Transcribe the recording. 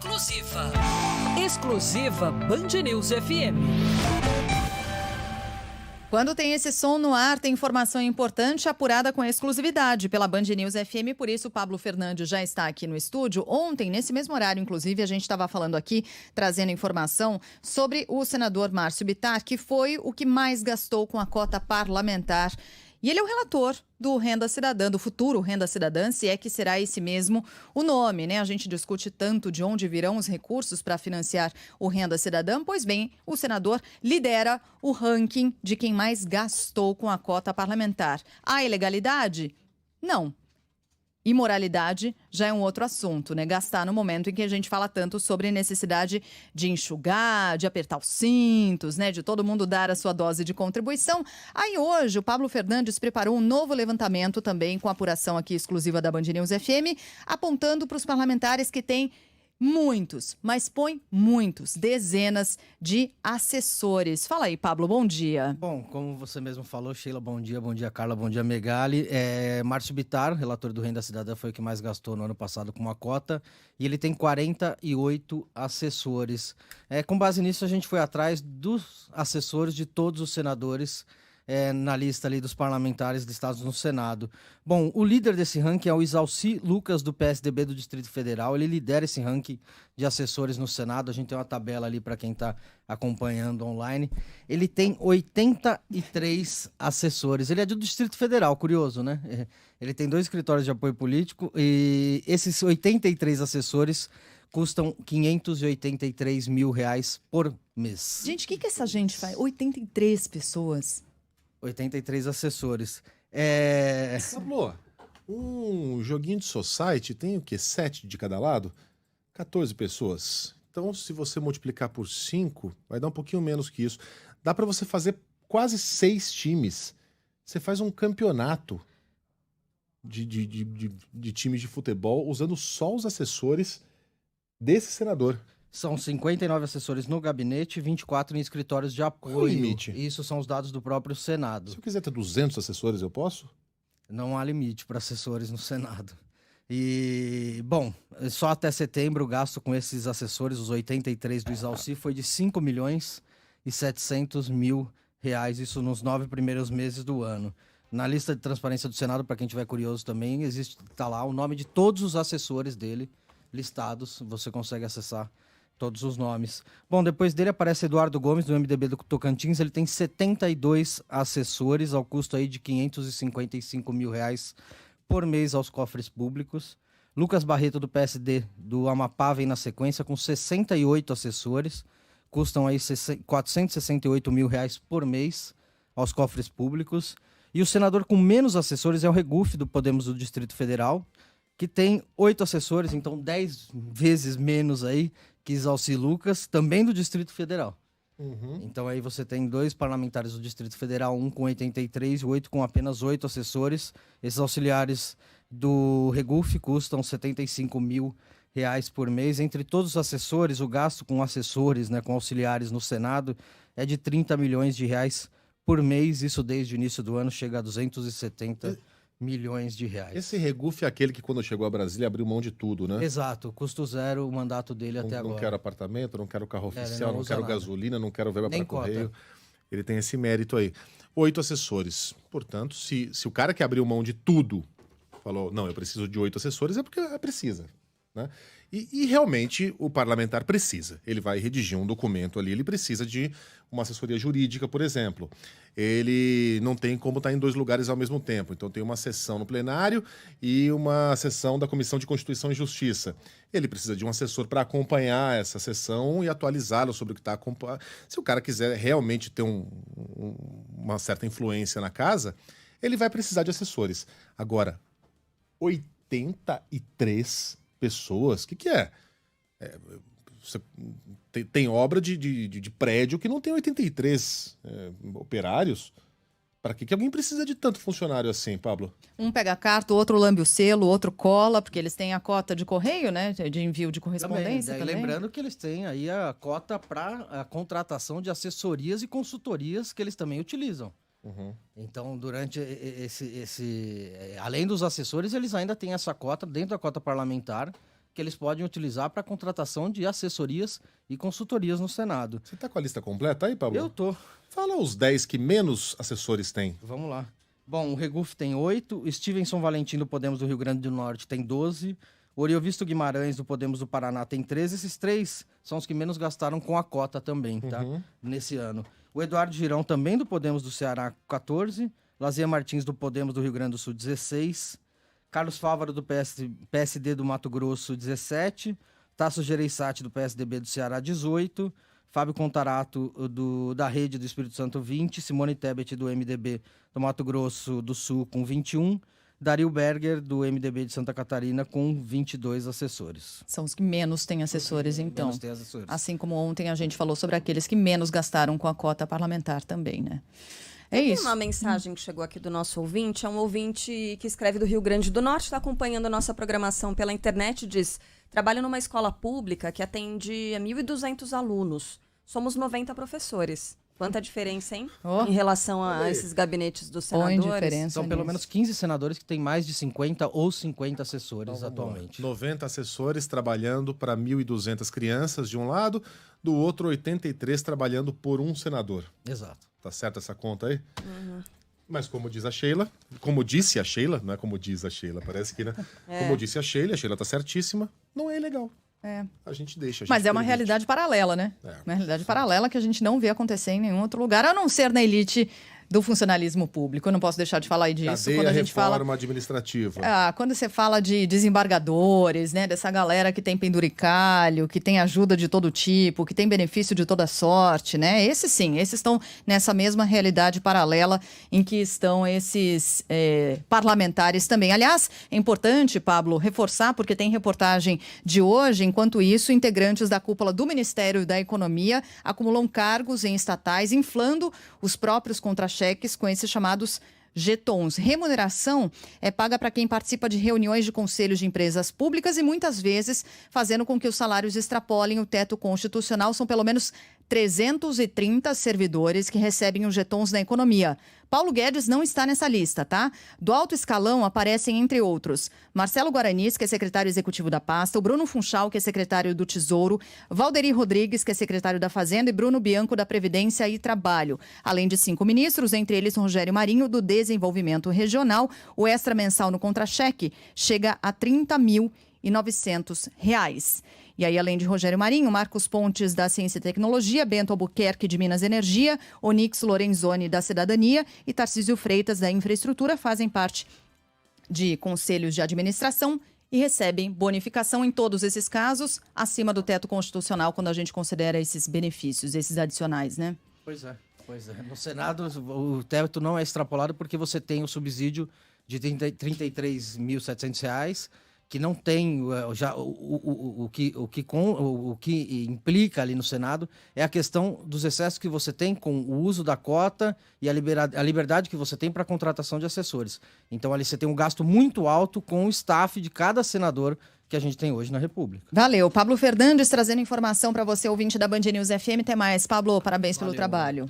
exclusiva. Exclusiva Band News FM. Quando tem esse som no ar, tem informação importante apurada com exclusividade pela Band News FM. Por isso, o Pablo Fernandes já está aqui no estúdio. Ontem, nesse mesmo horário, inclusive, a gente estava falando aqui, trazendo informação sobre o senador Márcio Bittar, que foi o que mais gastou com a cota parlamentar. E ele é o relator do Renda Cidadã, do futuro Renda Cidadã, se é que será esse mesmo o nome, né? A gente discute tanto de onde virão os recursos para financiar o Renda Cidadã. Pois bem, o senador lidera o ranking de quem mais gastou com a cota parlamentar. Há ilegalidade? Não. Imoralidade já é um outro assunto, né? Gastar no momento em que a gente fala tanto sobre necessidade de enxugar, de apertar os cintos, né? De todo mundo dar a sua dose de contribuição. Aí hoje o Pablo Fernandes preparou um novo levantamento também com apuração aqui exclusiva da Band News FM, apontando para os parlamentares que têm muitos, mas põe muitos, dezenas de assessores. Fala aí, Pablo, bom dia. Bom, como você mesmo falou, Sheila, bom dia Carla, bom dia Megali. Márcio Bittar, relator do Renda Cidadã, foi o que mais gastou no ano passado com uma cota, e ele tem 48 assessores. Com base nisso, a gente foi atrás dos assessores de todos os senadores na lista ali dos parlamentares listados no Senado. Bom, o líder desse ranking é o Isalci Lucas, do PSDB do Distrito Federal. Ele lidera esse ranking de assessores no Senado. A gente tem uma tabela ali para quem está acompanhando online. Ele tem 83 assessores. Ele é do Distrito Federal, curioso, né? Ele tem 2 escritórios de apoio político e esses 83 assessores custam R$583 mil por mês. Gente, o que essa gente faz? 83 pessoas. 83 assessores. Amor, um joguinho de society tem o quê? 7 de cada lado? 14 pessoas. Então, se você multiplicar por 5, vai dar um pouquinho menos que isso. Dá para você fazer quase 6 times. Você faz um campeonato de times de futebol usando só os assessores desse senador. São 59 assessores no gabinete e 24 em escritórios de apoio. Qual o limite? Isso são os dados do próprio Senado. Se eu quiser ter 200 assessores, eu posso? Não há limite para assessores no Senado. E, bom, só até setembro o gasto com esses assessores, os 83 do Isalci, foi de R$5.700.000, isso nos 9 primeiros meses do ano. Na lista de transparência do Senado, para quem estiver curioso também, está lá o nome de todos os assessores dele listados, você consegue acessar todos os nomes. Bom, depois dele aparece Eduardo Gomes, do MDB do Tocantins. Ele tem 72 assessores, ao custo aí de R$555 mil por mês aos cofres públicos. Lucas Barreto, do PSD do Amapá, vem na sequência com 68 assessores. Custam aí R$468 mil por mês aos cofres públicos. E o senador com menos assessores é o Regufe, do Podemos do Distrito Federal, que tem 8 assessores, então 10 vezes menos aí que Isalci Lucas, também do Distrito Federal. Uhum. Então aí você tem 2 parlamentares do Distrito Federal, um com 83 e o 8 com apenas 8 assessores. Esses auxiliares do Regufe custam R$75 mil por mês. Entre todos os assessores, o gasto com assessores, né, com auxiliares no Senado é de R$30 milhões por mês. Isso desde o início do ano chega a R$270 milhões. Esse Regufe é aquele que quando chegou a Brasília abriu mão de tudo, né? Exato, custo zero o mandato dele até agora. Não quero apartamento, não quero carro oficial, não não quero nada. gasolina, não quero verba para cota. correio. Ele tem esse mérito aí. 8 assessores. Portanto, se o cara que abriu mão de tudo falou, não, eu preciso de 8 assessores, é porque precisa, né? E realmente o parlamentar precisa. Ele vai redigir um documento ali, ele precisa de uma assessoria jurídica, por exemplo. Ele não tem como estar em 2 lugares ao mesmo tempo. Então tem uma sessão no plenário e uma sessão da Comissão de Constituição e Justiça. Ele precisa de um assessor para acompanhar essa sessão e atualizá-lo sobre o que está acompanhando. Se o cara quiser realmente ter uma certa influência na casa, ele vai precisar de assessores. Agora, 83 pessoas, o que é? Você tem obra de prédio que não tem 83 operários. Para que alguém precisa de tanto funcionário assim, Pablo? Um pega carta, o outro lambe o selo, o outro cola, porque eles têm a cota de correio, né? De envio de correspondência também. Lembrando que eles têm aí a cota para a contratação de assessorias e consultorias que eles também utilizam. Uhum. Então, durante além dos assessores, eles ainda têm essa cota, dentro da cota parlamentar, que eles podem utilizar para contratação de assessorias e consultorias no Senado. Você tá com a lista completa aí, Pablo? Eu tô. Fala os 10 que menos assessores têm. Vamos lá. Bom, o Regufe tem 8, Stevenson Valentim do Podemos do Rio Grande do Norte tem 12, Oriovisto Guimarães do Podemos do Paraná tem 13. Esses 3 são os que menos gastaram com a cota também, tá? Nesse ano. O Eduardo Girão também do Podemos do Ceará, 14, Lazia Martins do Podemos do Rio Grande do Sul, 16, Carlos Fávaro do PSD do Mato Grosso, 17, Tasso Gereissati do PSDB do Ceará, 18, Fábio Contarato da Rede do Espírito Santo, 20, Simone Tebet do MDB do Mato Grosso do Sul com 21, Dario Berger do MDB de Santa Catarina com 22 assessores. São os que menos têm assessores, então. Menos tem assessores. Assim como ontem a gente falou sobre aqueles que menos gastaram com a cota parlamentar também, né? É Tem isso. uma mensagem que chegou aqui do nosso ouvinte, é um ouvinte que escreve do Rio Grande do Norte, está acompanhando a nossa programação pela internet, diz: trabalho numa escola pública que atende 1.200 alunos. Somos 90 professores. Quanta diferença, hein? Oh. Em relação a esses gabinetes dos Põe senadores. diferença São pelo nisso. menos 15 senadores que têm mais de 50 ou 50 assessores atualmente. 90 assessores trabalhando para 1.200 crianças de um lado, do outro 83 trabalhando por um senador. Exato. Tá certo essa conta aí? Mas como diz a Sheila, como disse a Sheila, não é como diz a Sheila, parece que, né? Como disse a Sheila tá certíssima, não é ilegal. É. A gente deixa. A gente Mas é uma permite. realidade paralela, né? É. Uma realidade paralela que a gente não vê acontecer em nenhum outro lugar, a não ser na elite do funcionalismo público. Eu não posso deixar de falar disso. Cadê Quando a a gente reforma fala... administrativa? Quando você fala de desembargadores, né, dessa galera que tem penduricalho, que tem ajuda de todo tipo, que tem benefício de toda sorte, né? Esses sim, esses estão nessa mesma realidade paralela em que estão esses parlamentares também. Aliás, é importante, Pablo, reforçar, porque tem reportagem de hoje, enquanto isso, integrantes da cúpula do Ministério da Economia acumulam cargos em estatais, inflando os próprios contra-cheques com esses chamados jetons. Remuneração é paga para quem participa de reuniões de conselhos de empresas públicas e muitas vezes fazendo com que os salários extrapolem o teto constitucional. São pelo menos 330 servidores que recebem os jetons na economia. Paulo Guedes não está nessa lista, tá? Do alto escalão aparecem, entre outros, Marcelo Guaranis, que é secretário executivo da pasta, o Bruno Funchal, que é secretário do Tesouro, Valderi Rodrigues, que é secretário da Fazenda, e Bruno Bianco, da Previdência e Trabalho. Além de 5 ministros, entre eles Rogério Marinho, do Desenvolvimento Regional. O extra mensal no contra-cheque chega a R$ 30.900. E aí, além de Rogério Marinho, Marcos Pontes, da Ciência e Tecnologia, Bento Albuquerque, de Minas e Energia, Onix Lorenzoni, da Cidadania e Tarcísio Freitas, da Infraestrutura, fazem parte de conselhos de administração e recebem bonificação em todos esses casos, acima do teto constitucional, quando a gente considera esses benefícios, esses adicionais, né? Pois é. No Senado, o teto não é extrapolado porque você tem o subsídio de R$ 33.700, que não tem já o que implica ali no Senado é a questão dos excessos que você tem com o uso da cota e a liberdade que você tem para a contratação de assessores. Então ali você tem um gasto muito alto com o staff de cada senador que a gente tem hoje na República. Valeu. Pablo Fernandes trazendo informação para você, ouvinte da Band News FM. Até mais. Pablo, parabéns pelo trabalho.